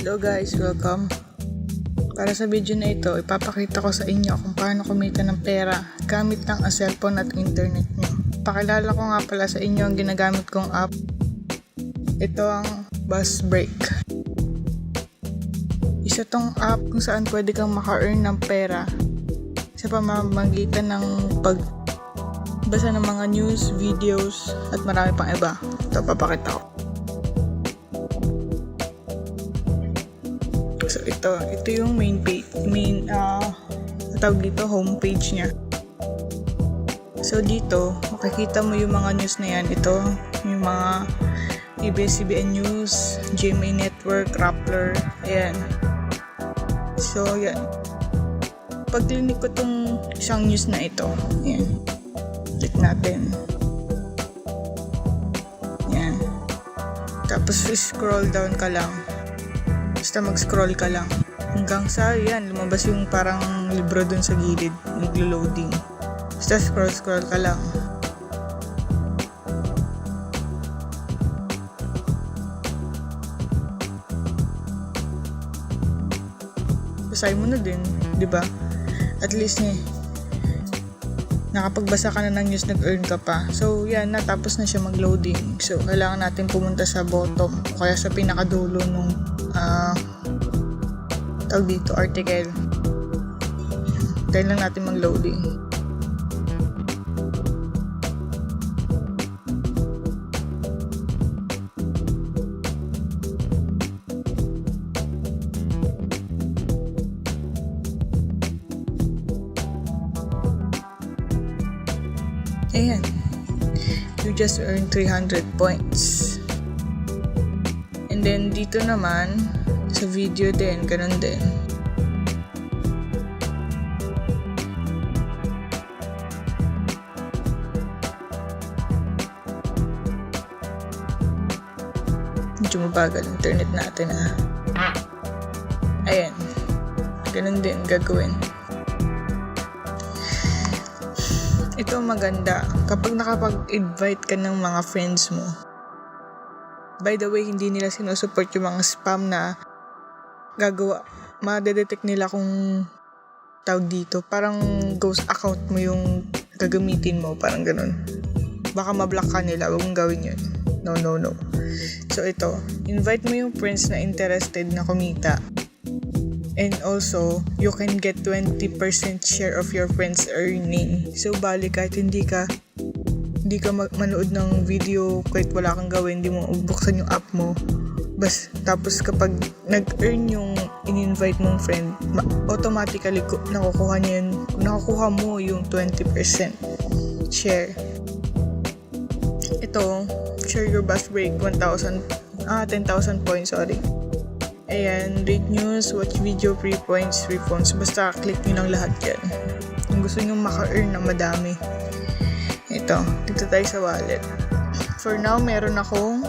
Hello guys, welcome. Para sa video na ito, ipapakita ko sa inyo kung paano kumita ng pera gamit ng cellphone at internet nyo. Pakilala ko nga pala sa inyo ang ginagamit kong app. Ito ang Buzzbreak. Isa tong app kung saan pwede kang maka-earn ng pera sa pamamagitan ng pagbasa ng mga news, videos at marami pang iba. Ito papakita ko. So ito yung main page, tawag dito, homepage niya. So dito, makikita mo yung mga news na yan. Ito, yung mga ABS-CBN News, GMA Network, Rappler, ayan. So yan. Pag-click ko tong isang news na ito, ayan. Click natin. Ayan. Tapos scroll down ka lang. Basta mag-scroll ka lang hanggang sa yan, lumabas yung parang libro dun sa gilid, naglo-loading. Basta scroll ka lang. Basahin mo na din, di ba? At least nakapagbasa ka na ng news, nag-earn ka pa. So yan, natapos na siya mag-loading. So kailangan natin pumunta sa bottom o kaya sa pinakadulo nung tawag dito, article. Tayo lang natin mag-loading. Ayan. You just earned 300 points. And then dito naman sa video din, ganun din. Medyo mabagal internet natin Ayan. Ganun din gagawin. Ito maganda kapag nakapag-invite ka ng mga friends mo. By the way, hindi nila sinusupport yung mga spam na gagawa. Ma-detect nila kung tawag dito. Parang ghost account mo yung gagamitin mo. Parang ganun. Baka ma-block ka nila. Huwag mong gawin yun. No. So ito, invite mo yung friends na interested na kumita. And also, you can get 20% share of your friends' earning. So bali kahit hindi ka manood ng video, kahit wala kang gawin, hindi mo buksan yung app mo. Tapos kapag nag-earn yung in-invite mong friend, automatically nakukuha mo yung 20% share. Ito, share your Buzzbreak 10,000 points, sorry. Ayan, read news, watch video, free points, free phones. Basta click nyo lang lahat yan. Kung gusto nyo maka-earn na madami. Ito, dito tayo sa wallet. For now, meron akong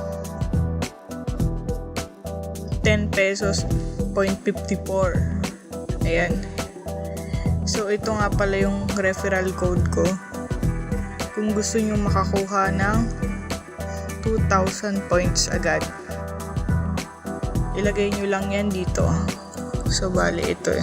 10 pesos, 0.54. Ayan. So, ito nga pala yung referral code ko. Kung gusto nyo makakuha ng 2,000 points agad, ilagay nyo lang yan dito. So, bali ito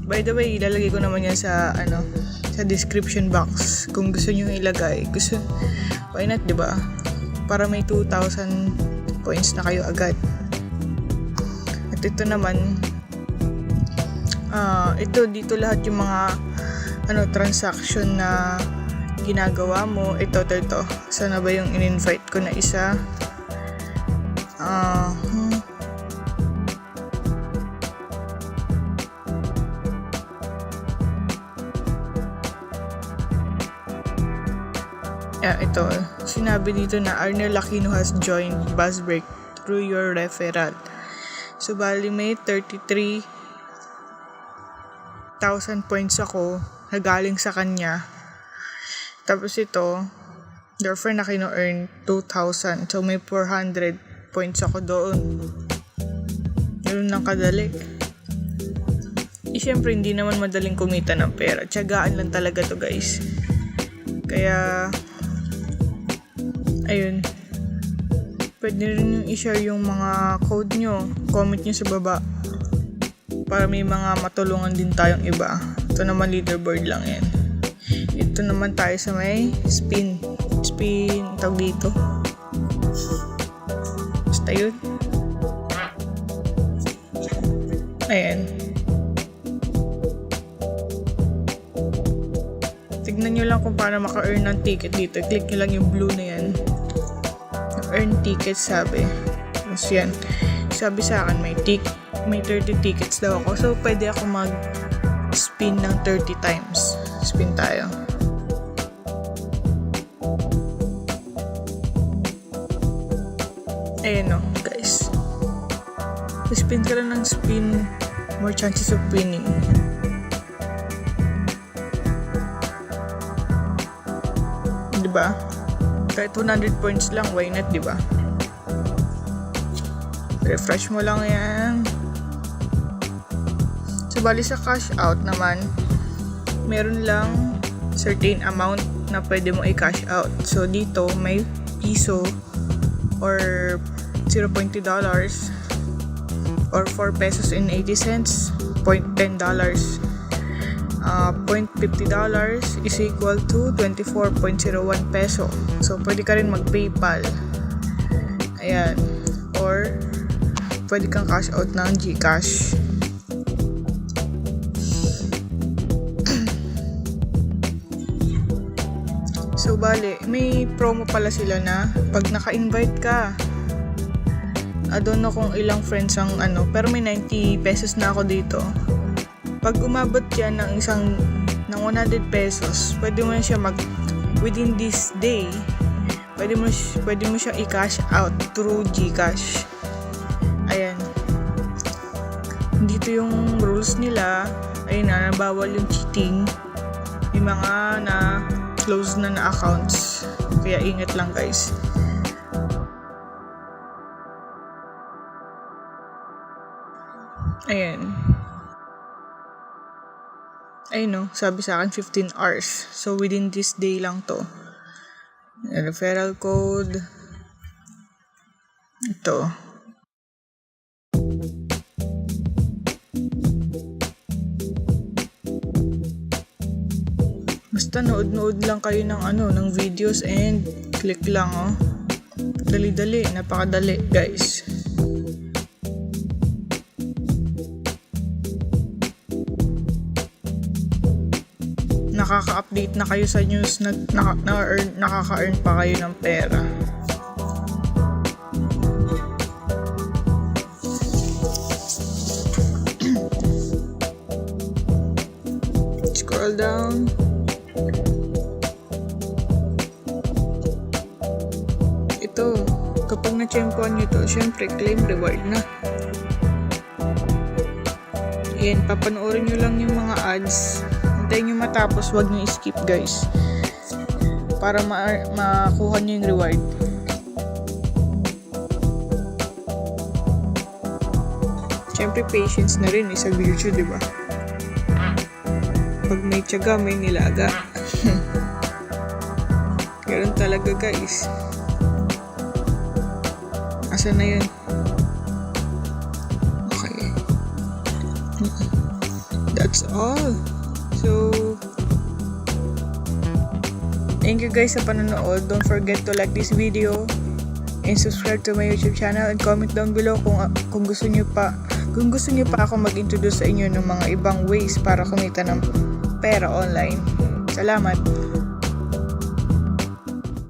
By the way, ilalagay ko naman yan sa description box. Kung gusto niyo ilagay, why not, 'di ba? Para may 2,000 points na kayo agad. At ito naman, dito lahat yung mga transaction na ginagawa mo. Ito. Sana ba yung in-invite ko na isa? Ito, sinabi dito na Arnel Aquino has joined Buzzbreak through your referral. So, bali may 33,000 points ako na galing sa kanya. Tapos ito, your friend Aquino earned 2,000. So, may 400 points ako doon. Yun lang kadali. Siyempre, hindi naman madaling kumita ng pera. Tiyagaan lang talaga to, guys. Kaya, ayun. Pwede rin i-share yung mga code nyo. Comment nyo sa baba. Para may mga matulungan din tayong iba. Ito naman leaderboard lang yan. Ito naman tayo sa may spin. Spin, tawag dito. Basta yun. Ayan. Tignan nyo lang kung paano maka-earn ng ticket dito. Click nyo lang yung blue na yan. Earn tickets sabi. Tapos yan. Sabi sa akin may 30 tickets daw ako. So pwede ako mag-spin ng 30 times. Spin tayo. Ayan o, guys. Spin ka lang ng spin. More chances of winning. Diba? Kahit 100 points lang, why not, diba? Refresh mo lang yan. So, bali sa cash out naman, meron lang certain amount na pwede mo i-cash out. So, dito, may piso or $0.2 or 4 pesos and 80 cents, $0.10. $0.50 is equal to 24.01 peso. So, pwede ka rin mag-PayPal. Ayan. Or, pwede kang cash out ng GCash. So, bali, may promo pala sila na pag naka-invite ka. I don't know kung ilang friends ang pero may 90 pesos na ako dito. Pag umabot yan ng 100 pesos, pwede mo na siya within this day, pwede mo siya i-cash out through GCash. Ayan. Dito yung rules nila. Ayun na, bawal yung cheating. May mga na close na accounts. Kaya ingat lang, guys. Ayan. Ay no, sabi sa akin 15 hours. So, within this day lang to. Referral code. Ito. Basta nood lang kayo ng videos and click lang, oh. Dali-dali, napakadali, guys. Nakaka-update na kayo sa news na nakaka-earn pa kayo ng pera. Scroll down. Ito, kapag na-champion nyo to, syempre claim reward na. Ayan, papanoorin nyo lang yung mga ads. Hintayin nyo matapos, wag nyo skip, guys. Para makuha nyo yung reward. Siyempre, patience na rin, isa virtue, diba? Pag may tiyaga, may nilaga. Ganun talaga, guys. Asan na yun? Okay. That's all. So, thank you guys sa panonood. Don't forget to like this video and subscribe to my YouTube channel and comment down below kung gusto niyo pa ako mag-introduce sa inyo ng mga ibang ways para kumita ng pera online. Salamat!